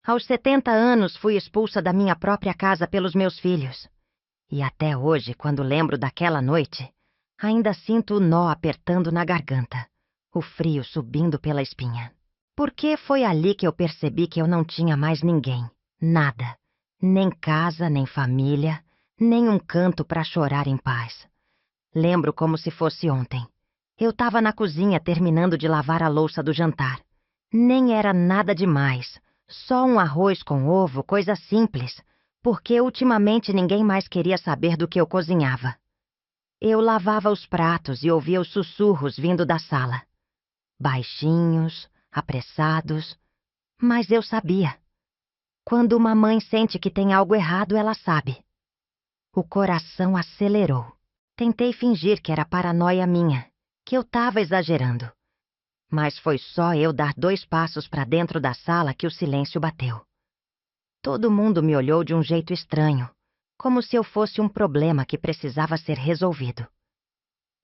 Aos 70 anos fui expulsa da minha própria casa pelos meus filhos. E até hoje, quando lembro daquela noite, ainda sinto o nó apertando na garganta, o frio subindo pela espinha. Porque foi ali que eu percebi que eu não tinha mais ninguém, nada, nem casa, nem família, nem um canto para chorar em paz. Lembro como se fosse ontem. Eu estava na cozinha terminando de lavar a louça do jantar. Nem era nada demais, só um arroz com ovo, coisa simples, porque ultimamente ninguém mais queria saber do que eu cozinhava. Eu lavava os pratos e ouvia os sussurros vindo da sala. Baixinhos, apressados, mas eu sabia. Quando uma mãe sente que tem algo errado, ela sabe. O coração acelerou. Tentei fingir que era paranoia minha, que eu estava exagerando. Mas foi só eu dar 2 passos para dentro da sala que o silêncio bateu. Todo mundo me olhou de um jeito estranho, como se eu fosse um problema que precisava ser resolvido.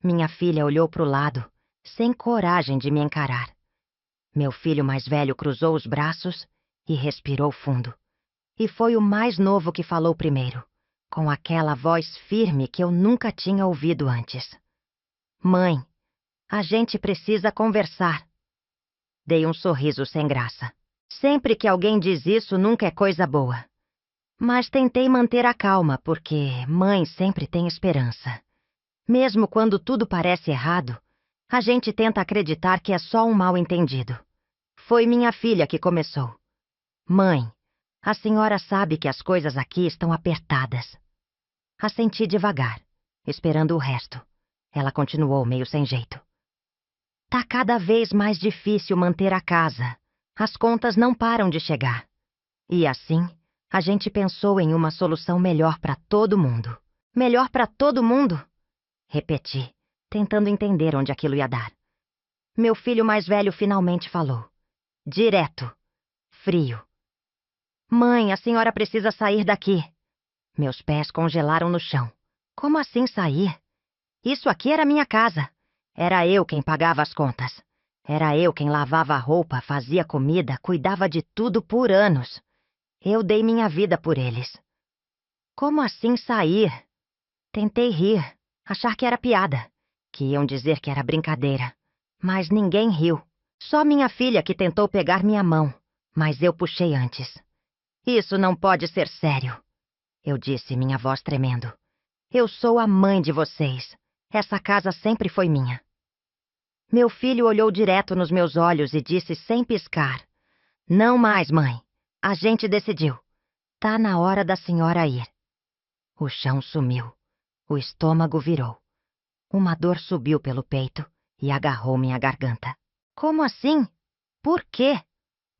Minha filha olhou para o lado, sem coragem de me encarar. Meu filho mais velho cruzou os braços e respirou fundo. E foi o mais novo que falou primeiro, com aquela voz firme que eu nunca tinha ouvido antes. Mãe, a gente precisa conversar. Dei um sorriso sem graça. Sempre que alguém diz isso, nunca é coisa boa. Mas tentei manter a calma, porque mãe sempre tem esperança. Mesmo quando tudo parece errado, a gente tenta acreditar que é só um mal-entendido. Foi minha filha que começou. Mãe, a senhora sabe que as coisas aqui estão apertadas. Assenti devagar, esperando o resto. Ela continuou meio sem jeito. Tá cada vez mais difícil manter a casa. As contas não param de chegar. E assim, a gente pensou em uma solução melhor para todo mundo. Melhor para todo mundo? Repeti, tentando entender onde aquilo ia dar. Meu filho mais velho finalmente falou. Direto. Frio. Mãe, a senhora precisa sair daqui. Meus pés congelaram no chão. Como assim sair? Isso aqui era minha casa. Era eu quem pagava as contas. Era eu quem lavava a roupa, fazia comida, cuidava de tudo por anos. Eu dei minha vida por eles. Como assim sair? Tentei rir, achar que era piada, que iam dizer que era brincadeira. Mas ninguém riu. Só minha filha que tentou pegar minha mão, mas eu puxei antes. Isso não pode ser sério, eu disse, minha voz tremendo. Eu sou a mãe de vocês. Essa casa sempre foi minha. Meu filho olhou direto nos meus olhos e disse sem piscar. Não mais, mãe. A gente decidiu. Tá na hora da senhora ir. O chão sumiu. O estômago virou. Uma dor subiu pelo peito e agarrou minha garganta. Como assim? Por quê?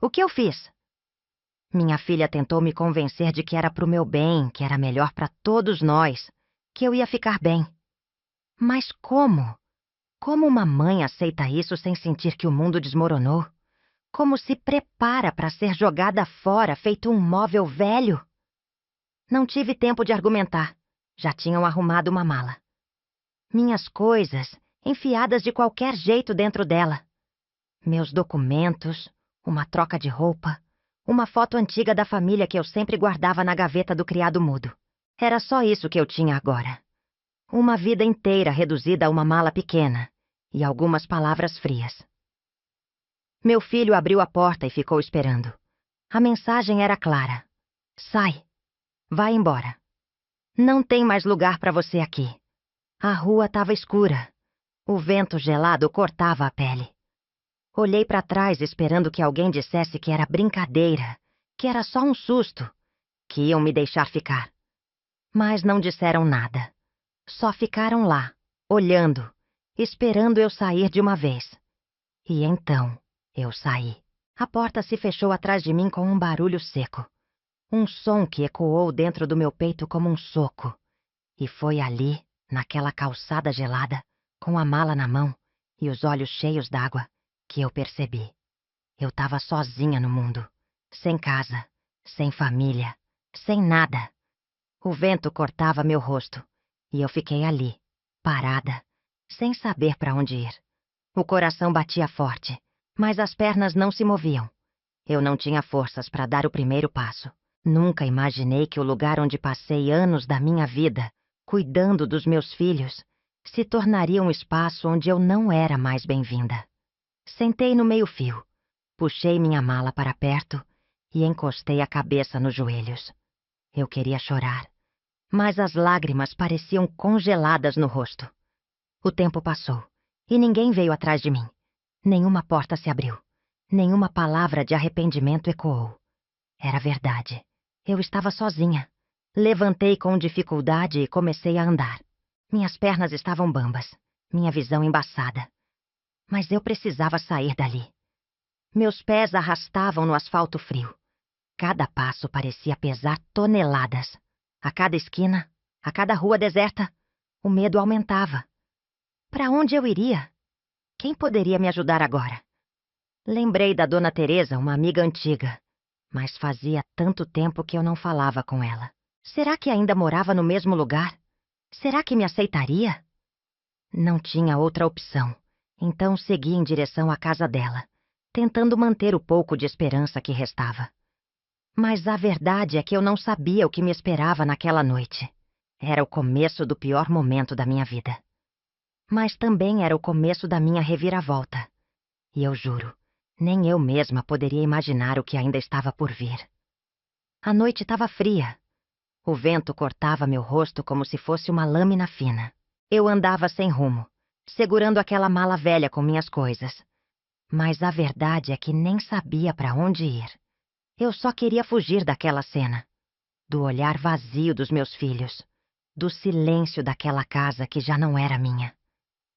O que eu fiz? Minha filha tentou me convencer de que era pro meu bem, que era melhor para todos nós, que eu ia ficar bem. Mas como? Como uma mãe aceita isso sem sentir que o mundo desmoronou? Como se prepara para ser jogada fora, feito um móvel velho? Não tive tempo de argumentar. Já tinham arrumado uma mala. Minhas coisas, enfiadas de qualquer jeito dentro dela. Meus documentos, uma troca de roupa, uma foto antiga da família que eu sempre guardava na gaveta do criado mudo. Era só isso que eu tinha agora. Uma vida inteira reduzida a uma mala pequena e algumas palavras frias. Meu filho abriu a porta e ficou esperando. A mensagem era clara. Sai. Vai embora. Não tem mais lugar para você aqui. A rua estava escura. O vento gelado cortava a pele. Olhei para trás esperando que alguém dissesse que era brincadeira, que era só um susto, que iam me deixar ficar. Mas não disseram nada. Só ficaram lá, olhando, esperando eu sair de uma vez. E então, eu saí. A porta se fechou atrás de mim com um barulho seco. Um som que ecoou dentro do meu peito como um soco. E foi ali, naquela calçada gelada, com a mala na mão e os olhos cheios d'água, que eu percebi. Eu estava sozinha no mundo, sem casa, sem família, sem nada. O vento cortava meu rosto e eu fiquei ali, parada, sem saber para onde ir. O coração batia forte, mas as pernas não se moviam. Eu não tinha forças para dar o primeiro passo. Nunca imaginei que o lugar onde passei anos da minha vida, cuidando dos meus filhos, se tornaria um espaço onde eu não era mais bem-vinda. Sentei no meio-fio, puxei minha mala para perto e encostei a cabeça nos joelhos. Eu queria chorar, mas as lágrimas pareciam congeladas no rosto. O tempo passou e ninguém veio atrás de mim. Nenhuma porta se abriu. Nenhuma palavra de arrependimento ecoou. Era verdade. Eu estava sozinha. Levantei com dificuldade e comecei a andar. Minhas pernas estavam bambas, minha visão embaçada. Mas eu precisava sair dali. Meus pés arrastavam no asfalto frio. Cada passo parecia pesar toneladas. A cada esquina, a cada rua deserta, o medo aumentava. Para onde eu iria? Quem poderia me ajudar agora? Lembrei da Dona Teresa, uma amiga antiga, mas fazia tanto tempo que eu não falava com ela. Será que ainda morava no mesmo lugar? Será que me aceitaria? Não tinha outra opção, então segui em direção à casa dela, tentando manter o pouco de esperança que restava. Mas a verdade é que eu não sabia o que me esperava naquela noite. Era o começo do pior momento da minha vida. Mas também era o começo da minha reviravolta. E eu juro, nem eu mesma poderia imaginar o que ainda estava por vir. A noite estava fria. O vento cortava meu rosto como se fosse uma lâmina fina. Eu andava sem rumo, segurando aquela mala velha com minhas coisas. Mas a verdade é que nem sabia para onde ir. Eu só queria fugir daquela cena, do olhar vazio dos meus filhos, do silêncio daquela casa que já não era minha.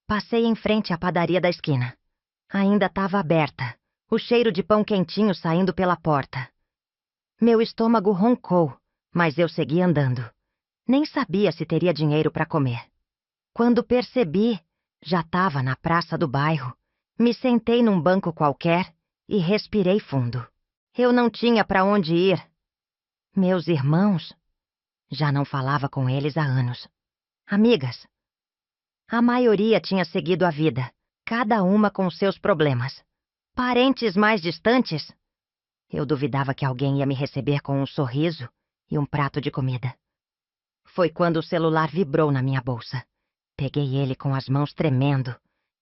Passei em frente à padaria da esquina. Ainda estava aberta, o cheiro de pão quentinho saindo pela porta. Meu estômago roncou, mas eu segui andando. Nem sabia se teria dinheiro para comer. Quando percebi, já estava na praça do bairro. Me sentei num banco qualquer e respirei fundo. Eu não tinha para onde ir. Meus irmãos? Já não falava com eles há anos. Amigas? A maioria tinha seguido a vida, cada uma com seus problemas. Parentes mais distantes? Eu duvidava que alguém ia me receber com um sorriso e um prato de comida. Foi quando o celular vibrou na minha bolsa. Peguei ele com as mãos tremendo.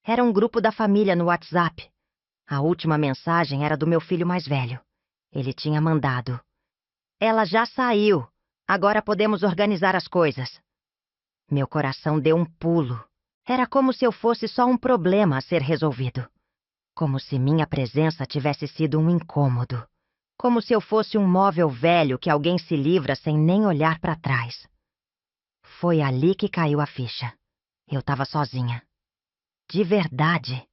Era um grupo da família no WhatsApp. A última mensagem era do meu filho mais velho. Ele tinha mandado: "Ela já saiu. Agora podemos organizar as coisas." Meu coração deu um pulo. Era como se eu fosse só um problema a ser resolvido. Como se minha presença tivesse sido um incômodo. Como se eu fosse um móvel velho que alguém se livra sem nem olhar para trás. Foi ali que caiu a ficha. Eu estava sozinha. De verdade.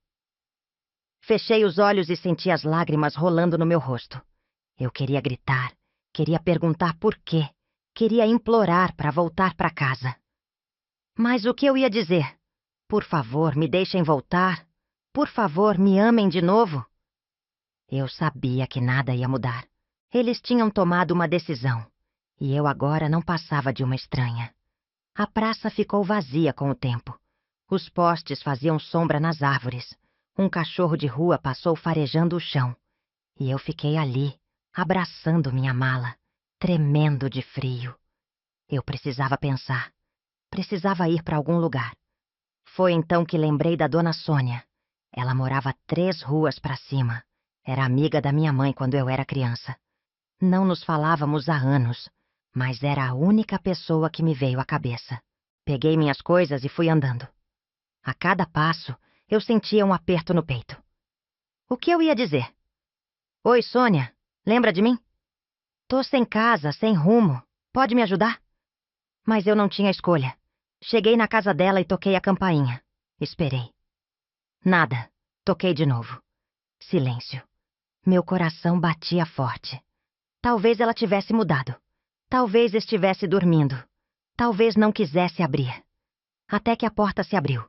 Fechei os olhos e senti as lágrimas rolando no meu rosto. Eu queria gritar, queria perguntar por quê, queria implorar para voltar para casa. Mas o que eu ia dizer? Por favor, me deixem voltar. Por favor, me amem de novo. Eu sabia que nada ia mudar. Eles tinham tomado uma decisão, e eu agora não passava de uma estranha. A praça ficou vazia com o tempo. Os postes faziam sombra nas árvores. Um cachorro de rua passou farejando o chão. E eu fiquei ali, abraçando minha mala, tremendo de frio. Eu precisava pensar. Precisava ir para algum lugar. Foi então que lembrei da Dona Sônia. Ela morava 3 ruas para cima. Era amiga da minha mãe quando eu era criança. Não nos falávamos há anos, mas era a única pessoa que me veio à cabeça. Peguei minhas coisas e fui andando. A cada passo, eu sentia um aperto no peito. O que eu ia dizer? "Oi, Sônia, lembra de mim? Tô sem casa, sem rumo. Pode me ajudar?" Mas eu não tinha escolha. Cheguei na casa dela e toquei a campainha. Esperei. Nada. Toquei de novo. Silêncio. Meu coração batia forte. Talvez ela tivesse mudado. Talvez estivesse dormindo. Talvez não quisesse abrir. Até que a porta se abriu.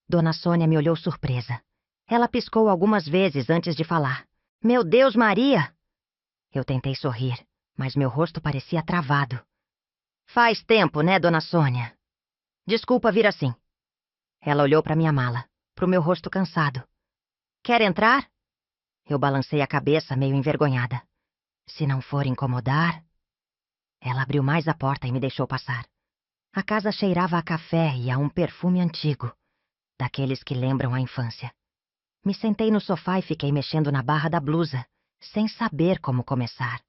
Dona Sônia me olhou surpresa. Ela piscou algumas vezes antes de falar. "Meu Deus, Maria!" Eu tentei sorrir, mas meu rosto parecia travado. "Faz tempo, né, Dona Sônia? Desculpa vir assim." Ela olhou para minha mala, para o meu rosto cansado. "Quer entrar?" Eu balancei a cabeça, meio envergonhada. Se não for incomodar... Ela abriu mais a porta e me deixou passar. A casa cheirava a café e a um perfume antigo, daqueles que lembram a infância. Me sentei no sofá e fiquei mexendo na barra da blusa, sem saber como começar.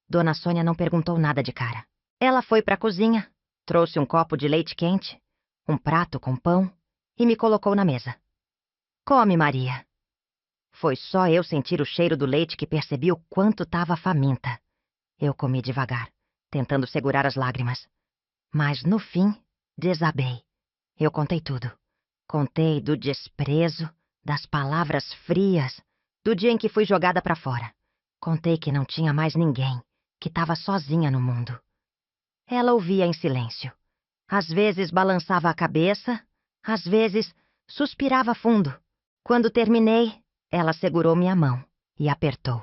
Dona Sônia não perguntou nada de cara. Ela foi para a cozinha, trouxe um copo de leite quente, um prato com pão e me colocou na mesa. Come, Maria. Foi só eu sentir o cheiro do leite que percebi o quanto estava faminta. Eu comi devagar, tentando segurar as lágrimas. Mas, no fim, desabei. Eu contei tudo. Contei do desprezo, das palavras frias, do dia em que fui jogada para fora. Contei que não tinha mais ninguém, que estava sozinha no mundo. Ela ouvia em silêncio. Às vezes balançava a cabeça, às vezes suspirava fundo. Quando terminei, ela segurou minha mão e apertou.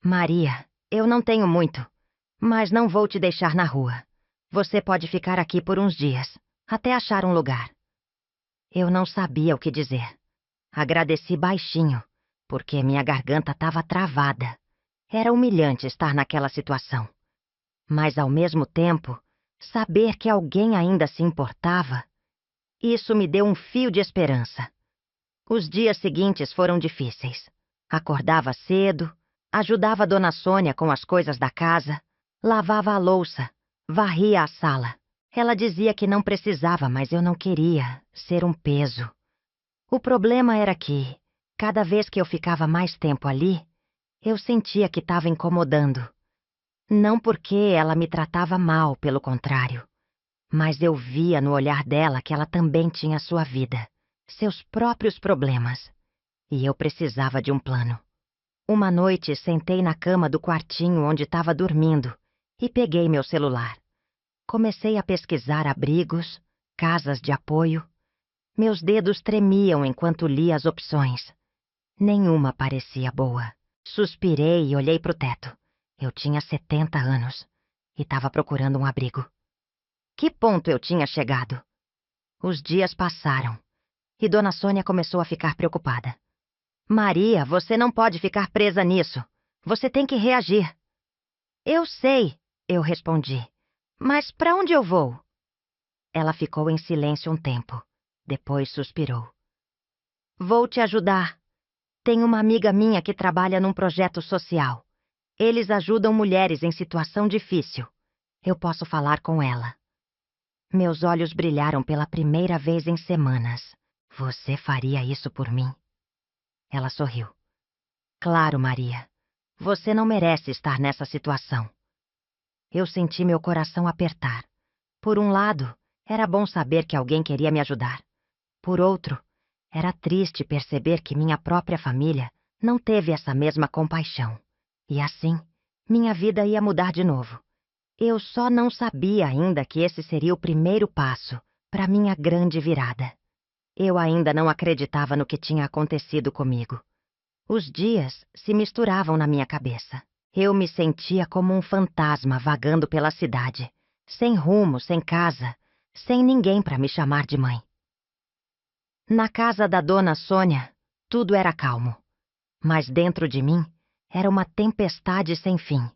Maria, eu não tenho muito, mas não vou te deixar na rua. Você pode ficar aqui por uns dias, até achar um lugar. Eu não sabia o que dizer. Agradeci baixinho, porque minha garganta estava travada. Era humilhante estar naquela situação. Mas, ao mesmo tempo, saber que alguém ainda se importava, isso me deu um fio de esperança. Os dias seguintes foram difíceis. Acordava cedo, ajudava a Dona Sônia com as coisas da casa, lavava a louça, varria a sala. Ela dizia que não precisava, mas eu não queria ser um peso. O problema era que, cada vez que eu ficava mais tempo ali, eu sentia que estava incomodando. Não porque ela me tratava mal, pelo contrário. Mas eu via no olhar dela que ela também tinha sua vida, seus próprios problemas. E eu precisava de um plano. Uma noite sentei na cama do quartinho onde estava dormindo e peguei meu celular. Comecei a pesquisar abrigos, casas de apoio. Meus dedos tremiam enquanto lia as opções. Nenhuma parecia boa. Suspirei e olhei para o teto. Eu tinha 70 anos e estava procurando um abrigo. Que ponto eu tinha chegado? Os dias passaram e Dona Sônia começou a ficar preocupada. Maria, você não pode ficar presa nisso. Você tem que reagir. Eu sei, eu respondi. Mas para onde eu vou? Ela ficou em silêncio um tempo. Depois suspirou. Vou te ajudar. Tem uma amiga minha que trabalha num projeto social. Eles ajudam mulheres em situação difícil. Eu posso falar com ela. Meus olhos brilharam pela primeira vez em semanas. Você faria isso por mim? Ela sorriu. Claro, Maria. Você não merece estar nessa situação. Eu senti meu coração apertar. Por um lado, era bom saber que alguém queria me ajudar. Por outro, era triste perceber que minha própria família não teve essa mesma compaixão. E assim, minha vida ia mudar de novo. Eu só não sabia ainda que esse seria o primeiro passo para minha grande virada. Eu ainda não acreditava no que tinha acontecido comigo. Os dias se misturavam na minha cabeça. Eu me sentia como um fantasma vagando pela cidade, sem rumo, sem casa, sem ninguém para me chamar de mãe. Na casa da Dona Sônia, tudo era calmo. Mas dentro de mim, era uma tempestade sem fim.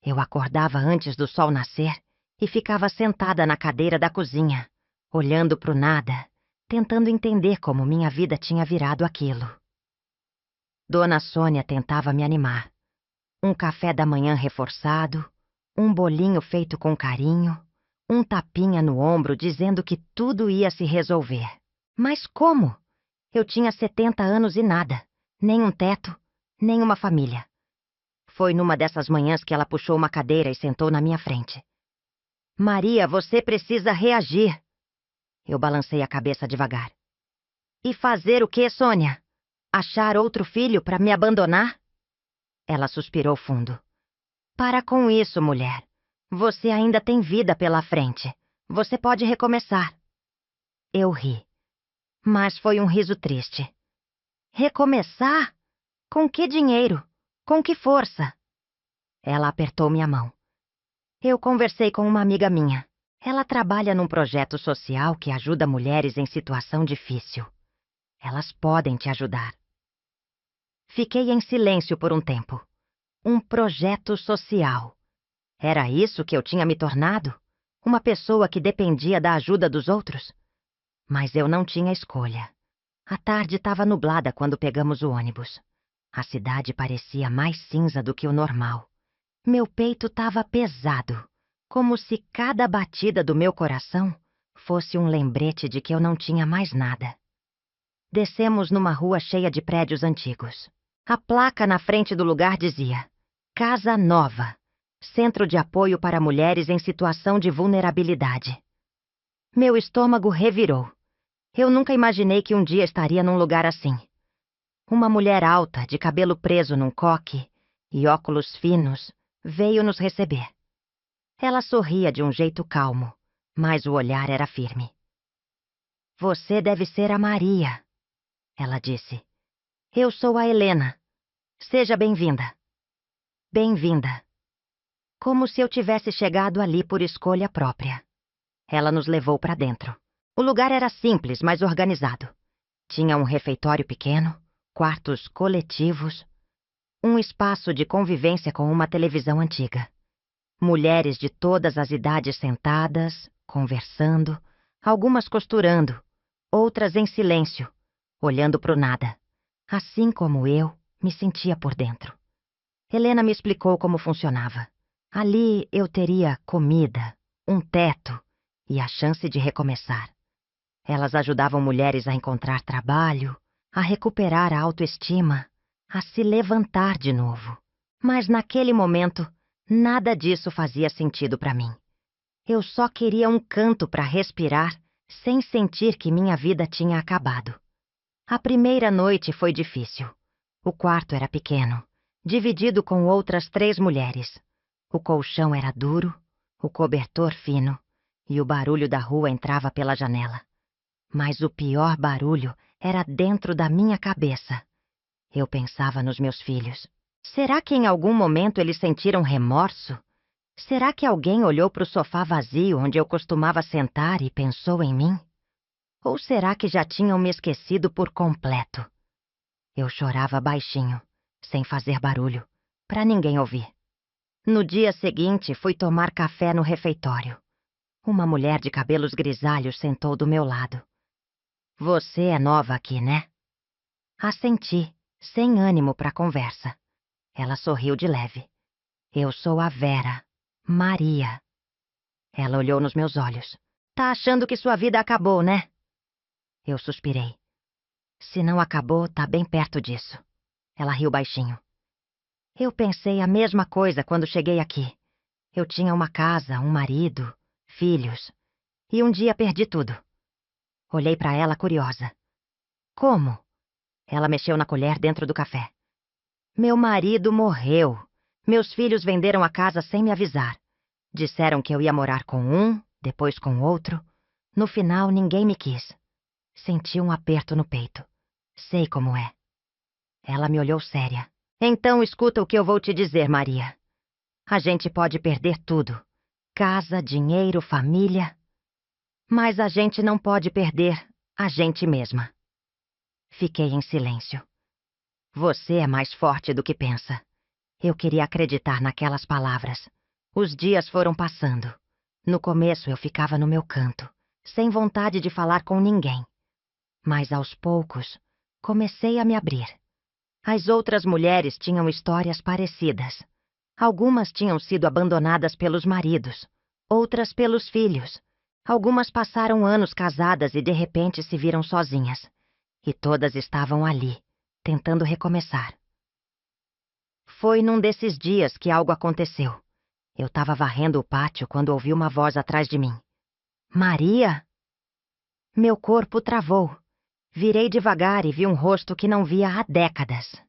Eu acordava antes do sol nascer e ficava sentada na cadeira da cozinha, olhando para o nada, tentando entender como minha vida tinha virado aquilo. Dona Sônia tentava me animar. Um café da manhã reforçado, um bolinho feito com carinho, um tapinha no ombro dizendo que tudo ia se resolver. Mas como? Eu tinha 70 anos e nada, nem um teto, nem uma família. Foi numa dessas manhãs que ela puxou uma cadeira e sentou na minha frente. Maria, você precisa reagir. Eu balancei a cabeça devagar. E fazer o quê, Sônia? Achar outro filho para me abandonar? Ela suspirou fundo. Para com isso, mulher. Você ainda tem vida pela frente. Você pode recomeçar. Eu ri. Mas foi um riso triste. Recomeçar? Com que dinheiro? Com que força? Ela apertou minha mão. Eu conversei com uma amiga minha. Ela trabalha num projeto social que ajuda mulheres em situação difícil. Elas podem te ajudar. Fiquei em silêncio por um tempo. Um projeto social. Era isso que eu tinha me tornado? Uma pessoa que dependia da ajuda dos outros? Mas eu não tinha escolha. A tarde estava nublada quando pegamos o ônibus. A cidade parecia mais cinza do que o normal. Meu peito estava pesado, como se cada batida do meu coração fosse um lembrete de que eu não tinha mais nada. Descemos numa rua cheia de prédios antigos. A placa na frente do lugar dizia: Casa Nova, Centro de Apoio para Mulheres em Situação de Vulnerabilidade. Meu estômago revirou. Eu nunca imaginei que um dia estaria num lugar assim. Uma mulher alta, de cabelo preso num coque e óculos finos, veio nos receber. Ela sorria de um jeito calmo, mas o olhar era firme. Você deve ser a Maria, ela disse. Eu sou a Helena. Seja bem-vinda. Bem-vinda. Como se eu tivesse chegado ali por escolha própria. Ela nos levou para dentro. O lugar era simples, mas organizado. Tinha um refeitório pequeno, quartos coletivos, um espaço de convivência com uma televisão antiga. Mulheres de todas as idades sentadas, conversando, algumas costurando, outras em silêncio, olhando para o nada. Assim como eu me sentia por dentro. Helena me explicou como funcionava. Ali eu teria comida, um teto e a chance de recomeçar. Elas ajudavam mulheres a encontrar trabalho, a recuperar a autoestima, a se levantar de novo. Mas naquele momento, nada disso fazia sentido para mim. Eu só queria um canto para respirar, sem sentir que minha vida tinha acabado. A primeira noite foi difícil. O quarto era pequeno, dividido com outras 3 mulheres. O colchão era duro, o cobertor fino, e o barulho da rua entrava pela janela. Mas o pior barulho era dentro da minha cabeça. Eu pensava nos meus filhos. Será que em algum momento eles sentiram remorso? Será que alguém olhou para o sofá vazio onde eu costumava sentar e pensou em mim? Ou será que já tinham me esquecido por completo? Eu chorava baixinho, sem fazer barulho, para ninguém ouvir. No dia seguinte, fui tomar café no refeitório. Uma mulher de cabelos grisalhos sentou do meu lado. Você é nova aqui, né? Assenti, sem ânimo para a conversa. Ela sorriu de leve. Eu sou a Vera, Maria. Ela olhou nos meus olhos. Tá achando que sua vida acabou, né? Eu suspirei. Se não acabou, tá bem perto disso. Ela riu baixinho. Eu pensei a mesma coisa quando cheguei aqui. Eu tinha uma casa, um marido, filhos. E um dia perdi tudo. Olhei para ela curiosa. Como? Ela mexeu na colher dentro do café. Meu marido morreu. Meus filhos venderam a casa sem me avisar. Disseram que eu ia morar com um, depois com outro. No final, ninguém me quis. Senti um aperto no peito. Sei como é. Ela me olhou séria. Então escuta o que eu vou te dizer, Maria. A gente pode perder tudo. Casa, dinheiro, família. Mas a gente não pode perder a gente mesma. Fiquei em silêncio. Você é mais forte do que pensa. Eu queria acreditar naquelas palavras. Os dias foram passando. No começo eu ficava no meu canto, sem vontade de falar com ninguém. Mas aos poucos, comecei a me abrir. As outras mulheres tinham histórias parecidas. Algumas tinham sido abandonadas pelos maridos, outras pelos filhos. Algumas passaram anos casadas e de repente se viram sozinhas. E todas estavam ali, tentando recomeçar. Foi num desses dias que algo aconteceu. Eu estava varrendo o pátio quando ouvi uma voz atrás de mim. Maria? Meu corpo travou. Virei devagar e vi um rosto que não via há décadas.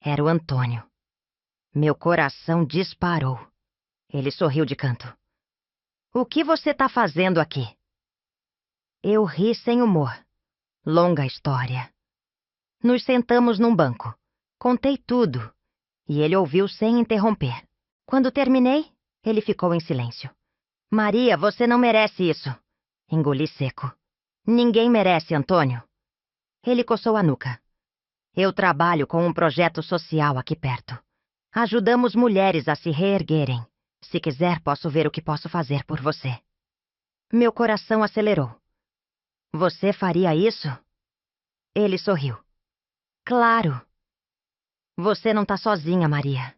Era o Antônio. Meu coração disparou. Ele sorriu de canto. O que você tá fazendo aqui? Eu ri sem humor. Longa história. Nos sentamos num banco. Contei tudo. E ele ouviu sem interromper. Quando terminei, ele ficou em silêncio. Maria, você não merece isso. Engoli seco. Ninguém merece, Antônio. Ele coçou a nuca. Eu trabalho com um projeto social aqui perto. Ajudamos mulheres a se reerguerem. Se quiser, posso ver o que posso fazer por você. Meu coração acelerou. Você faria isso? Ele sorriu. Claro. Você não tá sozinha, Maria.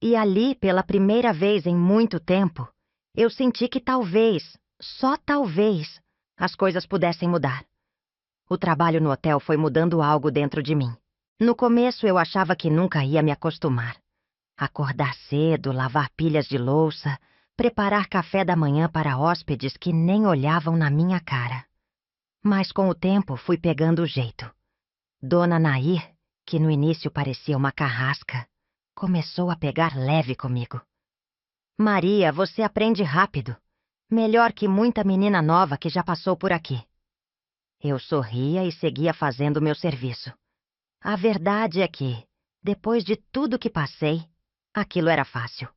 E ali, pela primeira vez em muito tempo, eu senti que talvez, só talvez, as coisas pudessem mudar. O trabalho no hotel foi mudando algo dentro de mim. No começo eu achava que nunca ia me acostumar. Acordar cedo, lavar pilhas de louça, preparar café da manhã para hóspedes que nem olhavam na minha cara. Mas com o tempo fui pegando o jeito. Dona Nair, que no início parecia uma carrasca, começou a pegar leve comigo. Maria, você aprende rápido. Melhor que muita menina nova que já passou por aqui. Eu sorria e seguia fazendo meu serviço. A verdade é que, depois de tudo que passei, aquilo era fácil.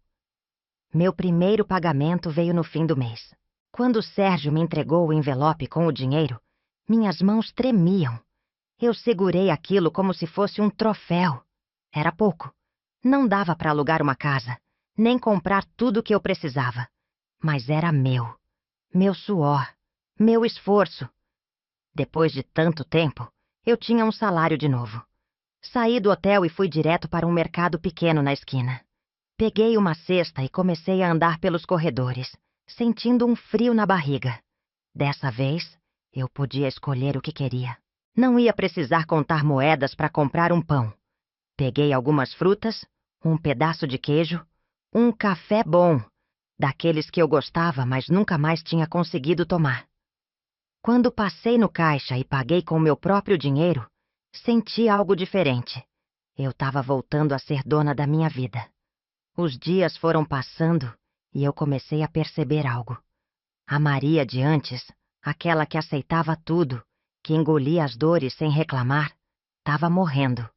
Meu primeiro pagamento veio no fim do mês. Quando Sérgio me entregou o envelope com o dinheiro, minhas mãos tremiam. Eu segurei aquilo como se fosse um troféu. Era pouco. Não dava para alugar uma casa, nem comprar tudo o que eu precisava. Mas era meu. Meu suor. Meu esforço. Depois de tanto tempo, eu tinha um salário de novo. Saí do hotel e fui direto para um mercado pequeno na esquina. Peguei uma cesta e comecei a andar pelos corredores, sentindo um frio na barriga. Dessa vez, eu podia escolher o que queria. Não ia precisar contar moedas para comprar um pão. Peguei algumas frutas, um pedaço de queijo, um café bom, daqueles que eu gostava, mas nunca mais tinha conseguido tomar. Quando passei no caixa e paguei com meu próprio dinheiro, senti algo diferente. Eu estava voltando a ser dona da minha vida. Os dias foram passando e eu comecei a perceber algo. A Maria de antes, aquela que aceitava tudo, que engolia as dores sem reclamar, estava morrendo.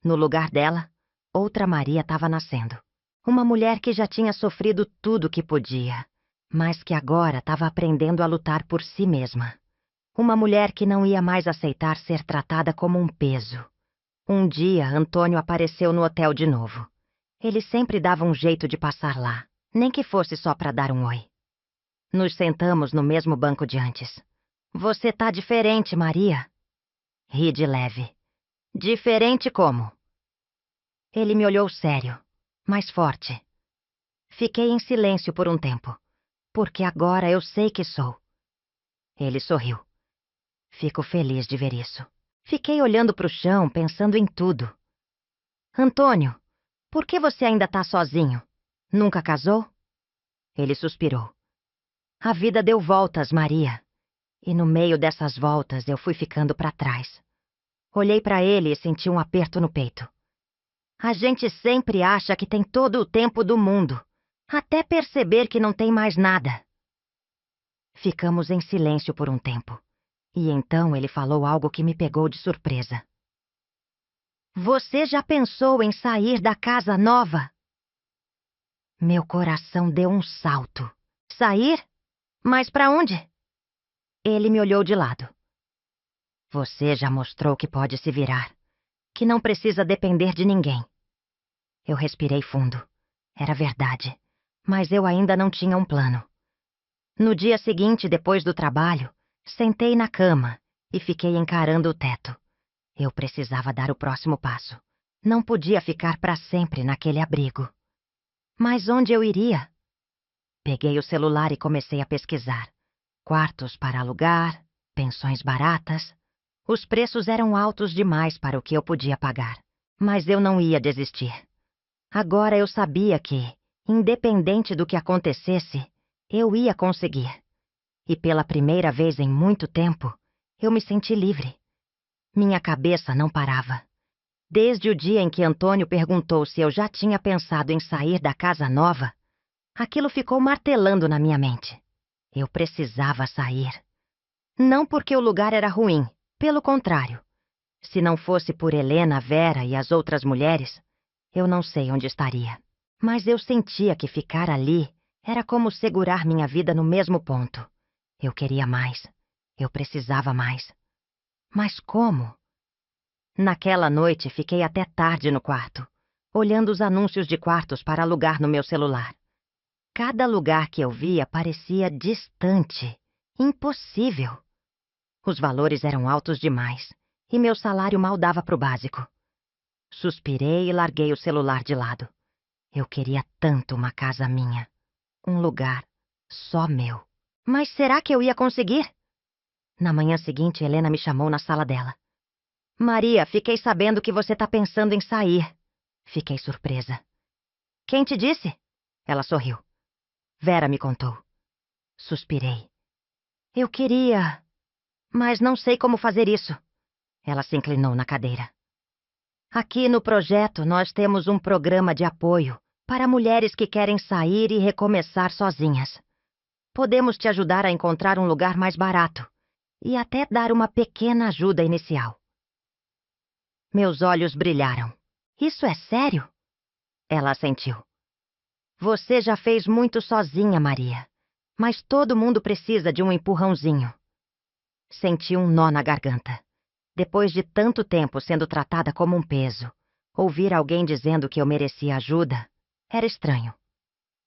No lugar dela, outra Maria estava nascendo. Uma mulher que já tinha sofrido tudo que podia, mas que agora estava aprendendo a lutar por si mesma. Uma mulher que não ia mais aceitar ser tratada como um peso. Um dia, Antônio apareceu no hotel de novo. Ele sempre dava um jeito de passar lá, nem que fosse só para dar um oi. Nos sentamos no mesmo banco de antes. Você tá diferente, Maria. Ri de leve. Diferente como? Ele me olhou sério, mais forte. Fiquei em silêncio por um tempo, porque agora eu sei que sou. Ele sorriu. Fico feliz de ver isso. Fiquei olhando para o chão, pensando em tudo. Antônio, por que você ainda tá sozinho? Nunca casou? Ele suspirou. A vida deu voltas, Maria. E no meio dessas voltas eu fui ficando para trás. Olhei para ele e senti um aperto no peito. A gente sempre acha que tem todo o tempo do mundo, até perceber que não tem mais nada. Ficamos em silêncio por um tempo. E então ele falou algo que me pegou de surpresa. Você já pensou em sair da casa nova? Meu coração deu um salto. Sair? Mas para onde? Ele me olhou de lado. Você já mostrou que pode se virar, que não precisa depender de ninguém. Eu respirei fundo. Era verdade, mas eu ainda não tinha um plano. No dia seguinte, depois do trabalho, sentei na cama e fiquei encarando o teto. Eu precisava dar o próximo passo. Não podia ficar para sempre naquele abrigo. Mas onde eu iria? Peguei o celular e comecei a pesquisar. Quartos para alugar, pensões baratas. Os preços eram altos demais para o que eu podia pagar. Mas eu não ia desistir. Agora eu sabia que, independente do que acontecesse, eu ia conseguir. E pela primeira vez em muito tempo, eu me senti livre. Minha cabeça não parava. Desde o dia em que Antônio perguntou se eu já tinha pensado em sair da casa nova, aquilo ficou martelando na minha mente. Eu precisava sair. Não porque o lugar era ruim, pelo contrário. Se não fosse por Helena, Vera e as outras mulheres, eu não sei onde estaria. Mas eu sentia que ficar ali era como segurar minha vida no mesmo ponto. Eu queria mais. Eu precisava mais. Mas como? Naquela noite, fiquei até tarde no quarto, olhando os anúncios de quartos para alugar no meu celular. Cada lugar que eu via parecia distante, impossível. Os valores eram altos demais, e meu salário mal dava para o básico. Suspirei e larguei o celular de lado. Eu queria tanto uma casa minha, um lugar só meu. Mas será que eu ia conseguir? Na manhã seguinte, Helena me chamou na sala dela. Maria, fiquei sabendo que você tá pensando em sair. Fiquei surpresa. Quem te disse? Ela sorriu. Vera me contou. Suspirei. Eu queria, mas não sei como fazer isso. Ela se inclinou na cadeira. Aqui no projeto, nós temos um programa de apoio para mulheres que querem sair e recomeçar sozinhas. Podemos te ajudar a encontrar um lugar mais barato e até dar uma pequena ajuda inicial. Meus olhos brilharam. Isso é sério? Ela assentiu. Você já fez muito sozinha, Maria, mas todo mundo precisa de um empurrãozinho. Senti um nó na garganta. Depois de tanto tempo sendo tratada como um peso, ouvir alguém dizendo que eu merecia ajuda era estranho.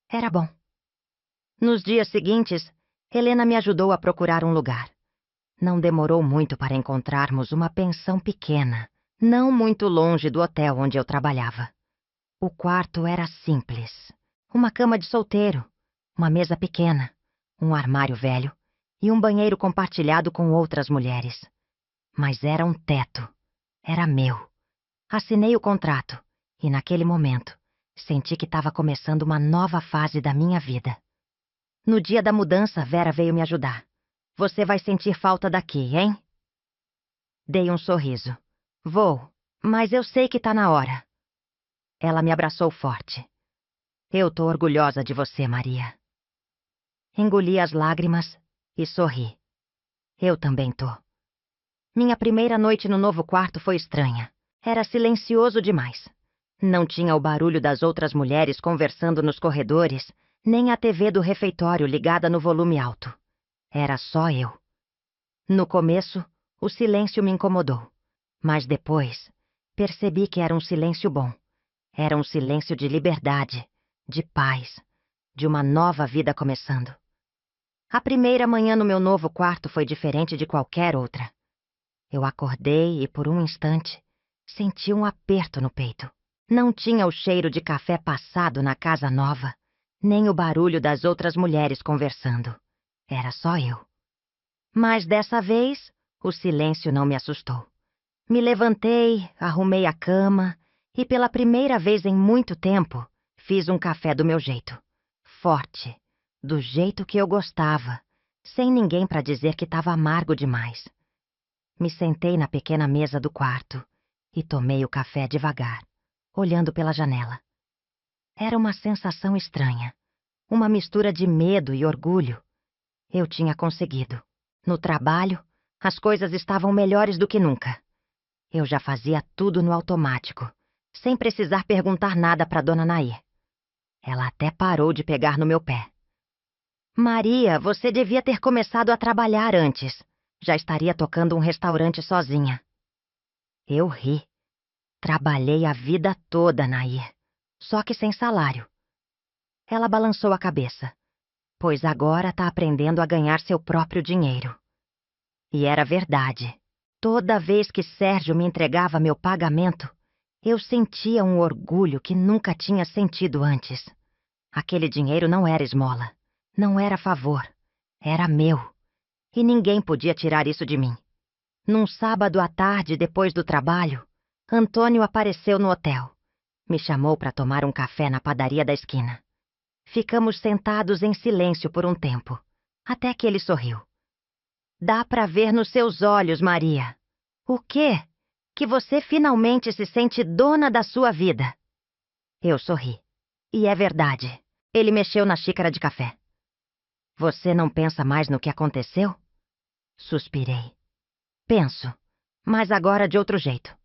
Era bom. Nos dias seguintes, Helena me ajudou a procurar um lugar. Não demorou muito para encontrarmos uma pensão pequena, não muito longe do hotel onde eu trabalhava. O quarto era simples. Uma cama de solteiro, uma mesa pequena, um armário velho e um banheiro compartilhado com outras mulheres. Mas era um teto. Era meu. Assinei o contrato e, naquele momento, senti que estava começando uma nova fase da minha vida. No dia da mudança, Vera veio me ajudar. Você vai sentir falta daqui, hein? Dei um sorriso. Vou, mas eu sei que tá na hora. Ela me abraçou forte. Eu tô orgulhosa de você, Maria. Engoli as lágrimas e sorri. Eu também tô. Minha primeira noite no novo quarto foi estranha. Era silencioso demais. Não tinha o barulho das outras mulheres conversando nos corredores, nem a TV do refeitório ligada no volume alto. Era só eu. No começo, o silêncio me incomodou. Mas depois, percebi que era um silêncio bom. Era um silêncio de liberdade, de paz, de uma nova vida começando. A primeira manhã no meu novo quarto foi diferente de qualquer outra. Eu acordei e, por um instante, senti um aperto no peito. Não tinha o cheiro de café passado na casa nova, nem o barulho das outras mulheres conversando. Era só eu. Mas dessa vez, o silêncio não me assustou. Me levantei, arrumei a cama e, pela primeira vez em muito tempo, fiz um café do meu jeito. Forte, do jeito que eu gostava, sem ninguém para dizer que estava amargo demais. Me sentei na pequena mesa do quarto e tomei o café devagar, olhando pela janela. Era uma sensação estranha, uma mistura de medo e orgulho. Eu tinha conseguido. No trabalho, as coisas estavam melhores do que nunca. Eu já fazia tudo no automático, sem precisar perguntar nada para Dona Nair. Ela até parou de pegar no meu pé. Maria, você devia ter começado a trabalhar antes. Já estaria tocando um restaurante sozinha. Eu ri. Trabalhei a vida toda, Nair, só que sem salário. Ela balançou a cabeça, pois agora tá aprendendo a ganhar seu próprio dinheiro. E era verdade. Toda vez que Sérgio me entregava meu pagamento, eu sentia um orgulho que nunca tinha sentido antes. Aquele dinheiro não era esmola, não era favor, era meu. E ninguém podia tirar isso de mim. Num sábado à tarde, depois do trabalho, Antônio apareceu no hotel. Me chamou para tomar um café na padaria da esquina. Ficamos sentados em silêncio por um tempo, até que ele sorriu. Dá para ver nos seus olhos, Maria. O quê? Que você finalmente se sente dona da sua vida. Eu sorri. E é verdade. Ele mexeu na xícara de café. Você não pensa mais no que aconteceu? Suspirei. Penso, mas agora de outro jeito.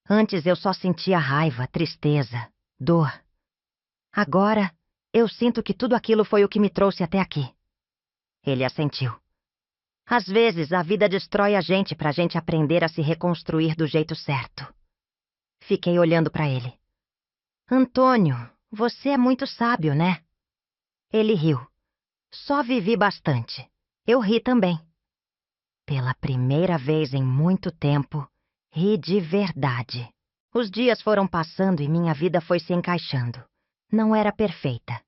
Antes eu só sentia raiva, tristeza, dor. Agora, eu sinto que tudo aquilo foi o que me trouxe até aqui. Ele assentiu. Às vezes, a vida destrói a gente pra gente aprender a se reconstruir do jeito certo. Fiquei olhando pra ele. Antônio, você é muito sábio, né? Ele riu. Só vivi bastante. Eu ri também. Pela primeira vez em muito tempo, ri de verdade. Os dias foram passando e minha vida foi se encaixando. Não era perfeita.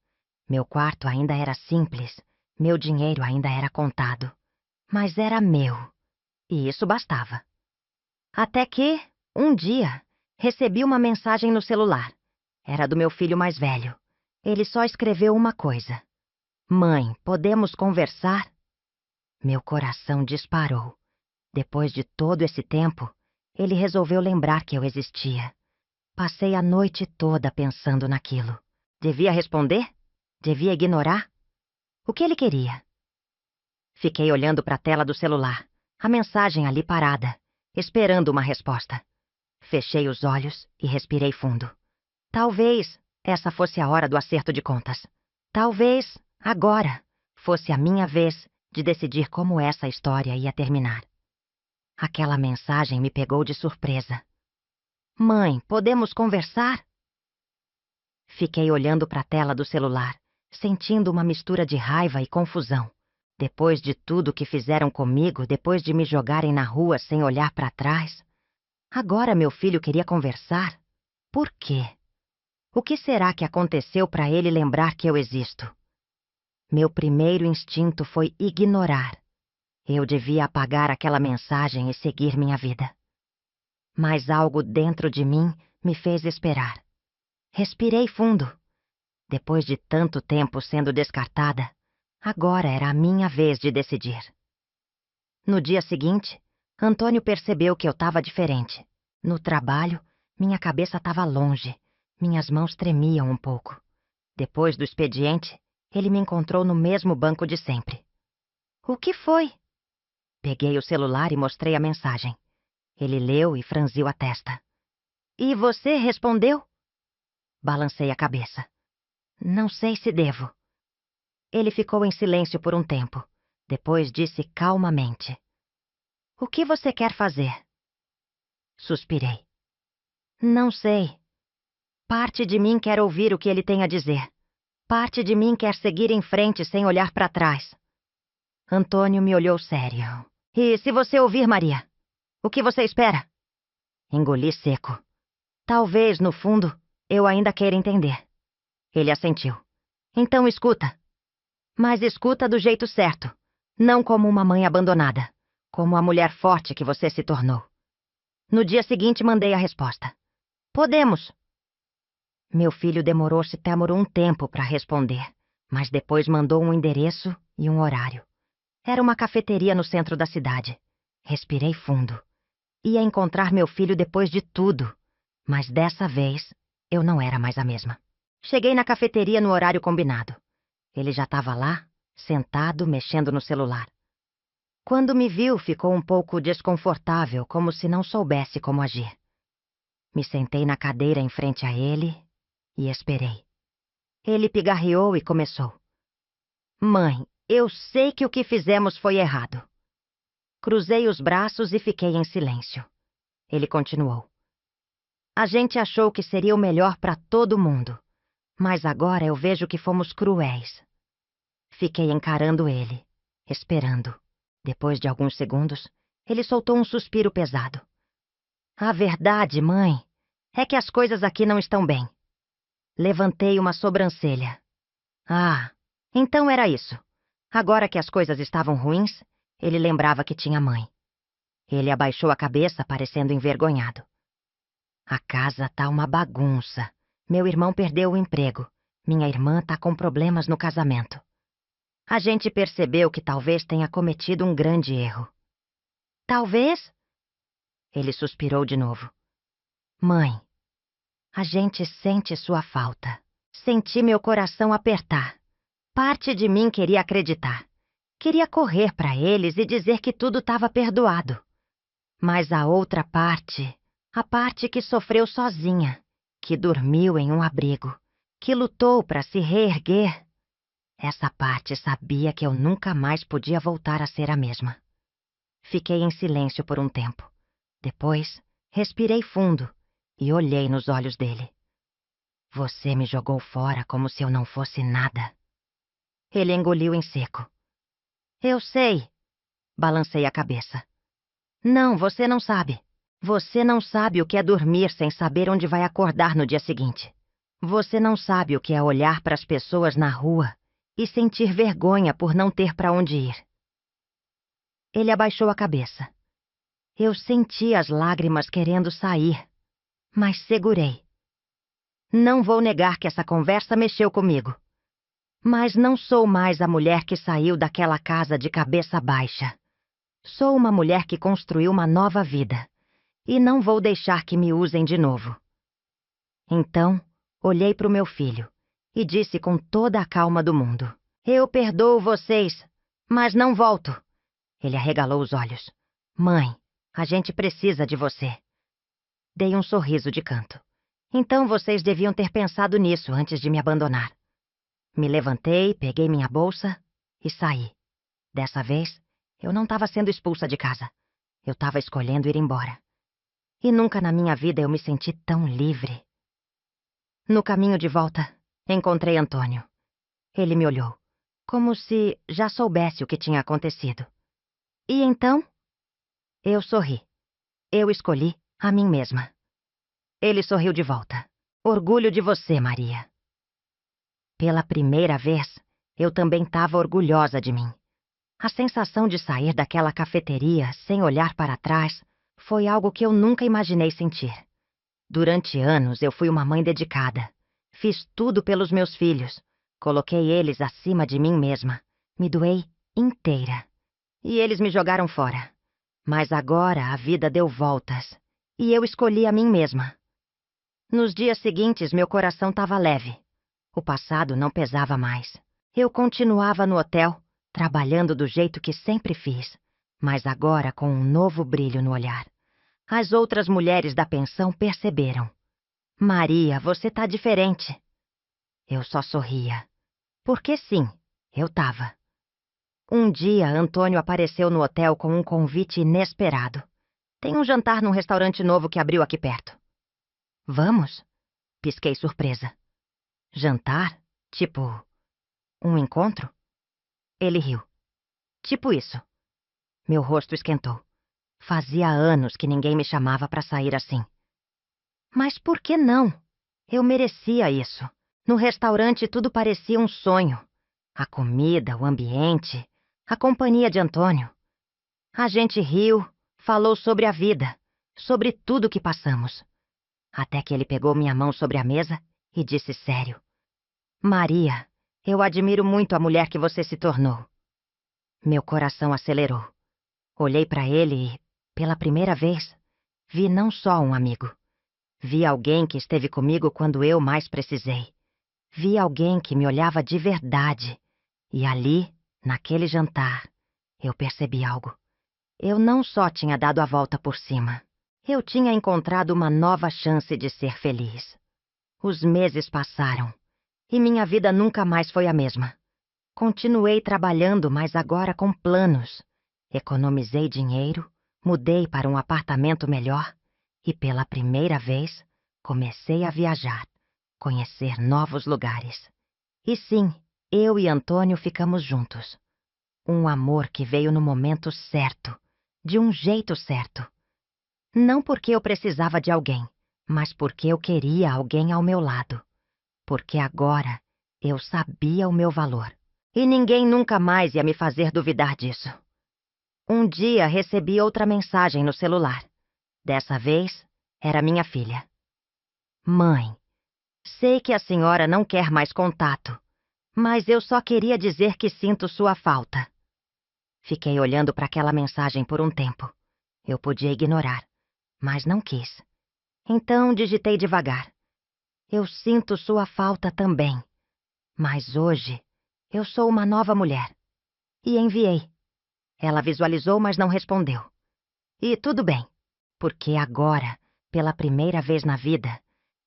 Meu quarto ainda era simples. Meu dinheiro ainda era contado. Mas era meu. E isso bastava. Até que, um dia, recebi uma mensagem no celular. Era do meu filho mais velho. Ele só escreveu uma coisa. Mãe, podemos conversar? Meu coração disparou. Depois de todo esse tempo, ele resolveu lembrar que eu existia. Passei a noite toda pensando naquilo. Devia responder? Devia ignorar? O que ele queria? Fiquei olhando para a tela do celular, a mensagem ali parada, esperando uma resposta. Fechei os olhos e respirei fundo. Talvez essa fosse a hora do acerto de contas. Talvez, agora, fosse a minha vez de decidir como essa história ia terminar. Aquela mensagem me pegou de surpresa. Mãe, podemos conversar? Fiquei olhando para a tela do celular, sentindo uma mistura de raiva e confusão. Depois de tudo que fizeram comigo, depois de me jogarem na rua sem olhar para trás, agora meu filho queria conversar? Por quê? O que será que aconteceu para ele lembrar que eu existo? Meu primeiro instinto foi ignorar. Eu devia apagar aquela mensagem e seguir minha vida. Mas algo dentro de mim me fez esperar. Respirei fundo. Depois de tanto tempo sendo descartada, agora era a minha vez de decidir. No dia seguinte, Antônio percebeu que eu estava diferente. No trabalho, minha cabeça estava longe. Minhas mãos tremiam um pouco. Depois do expediente, ele me encontrou no mesmo banco de sempre. O que foi? Peguei o celular e mostrei a mensagem. Ele leu e franziu a testa. E você respondeu? Balancei a cabeça. Não sei se devo. Ele ficou em silêncio por um tempo. Depois disse calmamente. O que você quer fazer? Suspirei. Não sei. Parte de mim quer ouvir o que ele tem a dizer. Parte de mim quer seguir em frente sem olhar para trás. Antônio me olhou sério. E se você ouvir, Maria? O que você espera? Engoli seco. Talvez, no fundo, eu ainda queira entender. Ele assentiu. Então escuta. Mas escuta do jeito certo. Não como uma mãe abandonada. Como a mulher forte que você se tornou. No dia seguinte, mandei a resposta. Podemos. Meu filho demorou-se um tempo para responder, mas depois mandou um endereço e um horário. Era uma cafeteria no centro da cidade. Respirei fundo. Ia encontrar meu filho depois de tudo, mas dessa vez eu não era mais a mesma. Cheguei na cafeteria no horário combinado. Ele já estava lá, sentado, mexendo no celular. Quando me viu, ficou um pouco desconfortável, como se não soubesse como agir. Me sentei na cadeira em frente a ele e esperei. Ele pigarreou e começou. Mãe, eu sei que o que fizemos foi errado. Cruzei os braços e fiquei em silêncio. Ele continuou. A gente achou que seria o melhor para todo mundo, mas agora eu vejo que fomos cruéis. Fiquei encarando ele, esperando. Depois de alguns segundos, ele soltou um suspiro pesado. A verdade, mãe, é que as coisas aqui não estão bem. Levantei uma sobrancelha. Ah, então era isso. Agora que as coisas estavam ruins, ele lembrava que tinha mãe. Ele abaixou a cabeça, parecendo envergonhado. A casa tá uma bagunça. Meu irmão perdeu o emprego. Minha irmã tá com problemas no casamento. A gente percebeu que talvez tenha cometido um grande erro. Talvez? Ele suspirou de novo. Mãe, a gente sente sua falta. Senti meu coração apertar. Parte de mim queria acreditar. Queria correr para eles e dizer que tudo estava perdoado. Mas a outra parte, a parte que sofreu sozinha, que dormiu em um abrigo, que lutou para se reerguer, essa parte sabia que eu nunca mais podia voltar a ser a mesma. Fiquei em silêncio por um tempo. Depois, respirei fundo e olhei nos olhos dele. Você me jogou fora como se eu não fosse nada. Ele engoliu em seco. Eu sei. Balancei a cabeça. Não, você não sabe. Você não sabe o que é dormir sem saber onde vai acordar no dia seguinte. Você não sabe o que é olhar para as pessoas na rua e sentir vergonha por não ter para onde ir. Ele abaixou a cabeça. Eu senti as lágrimas querendo sair, mas segurei. Não vou negar que essa conversa mexeu comigo. Mas não sou mais a mulher que saiu daquela casa de cabeça baixa. Sou uma mulher que construiu uma nova vida. E não vou deixar que me usem de novo. Então, olhei para o meu filho e disse com toda a calma do mundo: Eu perdoo vocês, mas não volto. Ele arregalou os olhos. Mãe, a gente precisa de você. Dei um sorriso de canto. Então vocês deviam ter pensado nisso antes de me abandonar. Me levantei, peguei minha bolsa e saí. Dessa vez, eu não estava sendo expulsa de casa. Eu estava escolhendo ir embora. E nunca na minha vida eu me senti tão livre. No caminho de volta, encontrei Antônio. Ele me olhou, como se já soubesse o que tinha acontecido. E então? Eu sorri. Eu escolhi a mim mesma. Ele sorriu de volta. Orgulho de você, Maria. Pela primeira vez, eu também estava orgulhosa de mim. A sensação de sair daquela cafeteria sem olhar para trás foi algo que eu nunca imaginei sentir. Durante anos eu fui uma mãe dedicada. Fiz tudo pelos meus filhos. Coloquei eles acima de mim mesma. Me doei inteira. E eles me jogaram fora. Mas agora a vida deu voltas. E eu escolhi a mim mesma. Nos dias seguintes, meu coração estava leve. O passado não pesava mais. Eu continuava no hotel, trabalhando do jeito que sempre fiz, mas agora com um novo brilho no olhar. As outras mulheres da pensão perceberam. Maria, você tá diferente. Eu só sorria. Porque sim, eu tava. Um dia, Antônio apareceu no hotel com um convite inesperado. Tem um jantar num restaurante novo que abriu aqui perto. Vamos? Pisquei surpresa. Jantar? Tipo, um encontro? Ele riu. Tipo isso. Meu rosto esquentou. Fazia anos que ninguém me chamava para sair assim. Mas por que não? Eu merecia isso. No restaurante tudo parecia um sonho. A comida, o ambiente, a companhia de Antônio. A gente riu, falou sobre a vida, sobre tudo que passamos. Até que ele pegou minha mão sobre a mesa e disse sério: Maria, eu admiro muito a mulher que você se tornou. Meu coração acelerou. Olhei para ele e, pela primeira vez, vi não só um amigo. Vi alguém que esteve comigo quando eu mais precisei. Vi alguém que me olhava de verdade. E ali, naquele jantar, eu percebi algo. Eu não só tinha dado a volta por cima. Eu tinha encontrado uma nova chance de ser feliz. Os meses passaram. E minha vida nunca mais foi a mesma. Continuei trabalhando, mas agora com planos. Economizei dinheiro, mudei para um apartamento melhor e, pela primeira vez, comecei a viajar, conhecer novos lugares. E sim, eu e Antônio ficamos juntos. Um amor que veio no momento certo, de um jeito certo. Não porque eu precisava de alguém, mas porque eu queria alguém ao meu lado. Porque agora eu sabia o meu valor. E ninguém nunca mais ia me fazer duvidar disso. Um dia recebi outra mensagem no celular. Dessa vez, era minha filha. Mãe, sei que a senhora não quer mais contato, mas eu só queria dizer que sinto sua falta. Fiquei olhando para aquela mensagem por um tempo. Eu podia ignorar, mas não quis. Então digitei devagar. Eu sinto sua falta também. Mas hoje, eu sou uma nova mulher. E enviei. Ela visualizou, mas não respondeu. E tudo bem, porque agora, pela primeira vez na vida,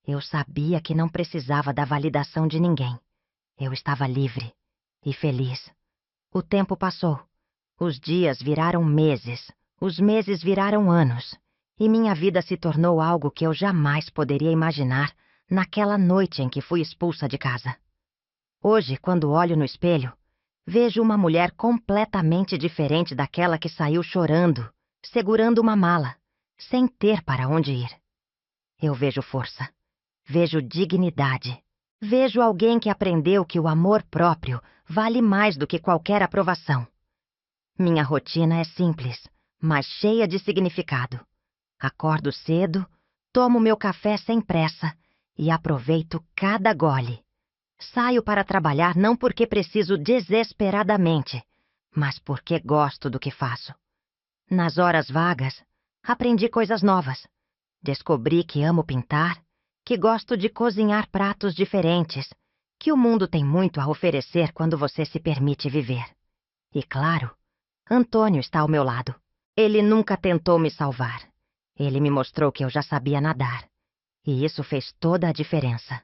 eu sabia que não precisava da validação de ninguém. Eu estava livre e feliz. O tempo passou. Os dias viraram meses, Os meses viraram anos, e minha vida se tornou algo que eu jamais poderia imaginar naquela noite em que fui expulsa de casa. Hoje, quando olho no espelho, vejo uma mulher completamente diferente daquela que saiu chorando, segurando uma mala, sem ter para onde ir. Eu vejo força, vejo dignidade, vejo alguém que aprendeu que o amor próprio vale mais do que qualquer aprovação. Minha rotina é simples, mas cheia de significado. Acordo cedo, tomo meu café sem pressa e aproveito cada gole. Saio para trabalhar não porque preciso desesperadamente, mas porque gosto do que faço. Nas horas vagas, aprendi coisas novas. Descobri que amo pintar, que gosto de cozinhar pratos diferentes, que o mundo tem muito a oferecer quando você se permite viver. E claro, Antônio está ao meu lado. Ele nunca tentou me salvar. Ele me mostrou que eu já sabia nadar. E isso fez toda a diferença.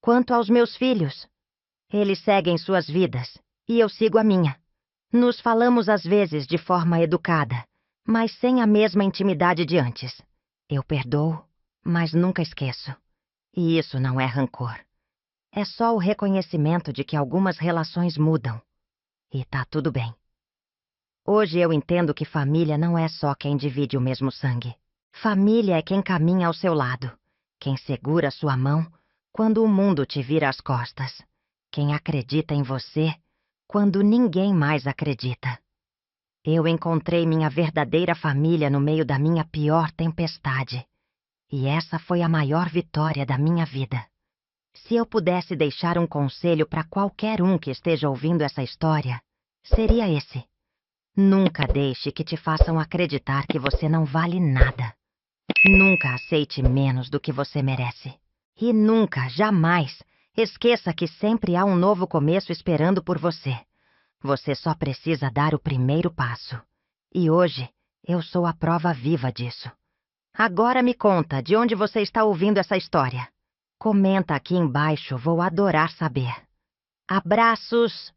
Quanto aos meus filhos, eles seguem suas vidas e eu sigo a minha. Nos falamos às vezes de forma educada, mas sem a mesma intimidade de antes. Eu perdoo, mas nunca esqueço. E isso não é rancor. É só o reconhecimento de que algumas relações mudam. E tá tudo bem. Hoje eu entendo que família não é só quem divide o mesmo sangue. Família é quem caminha ao seu lado, quem segura sua mão quando o mundo te vira as costas, quem acredita em você quando ninguém mais acredita. Eu encontrei minha verdadeira família no meio da minha pior tempestade, e essa foi a maior vitória da minha vida. Se eu pudesse deixar um conselho para qualquer um que esteja ouvindo essa história, seria esse. Nunca deixe que te façam acreditar que você não vale nada. Nunca aceite menos do que você merece. E nunca, jamais, esqueça que sempre há um novo começo esperando por você. Você só precisa dar o primeiro passo. E hoje, eu sou a prova viva disso. Agora me conta de onde você está ouvindo essa história. Comenta aqui embaixo, vou adorar saber. Abraços!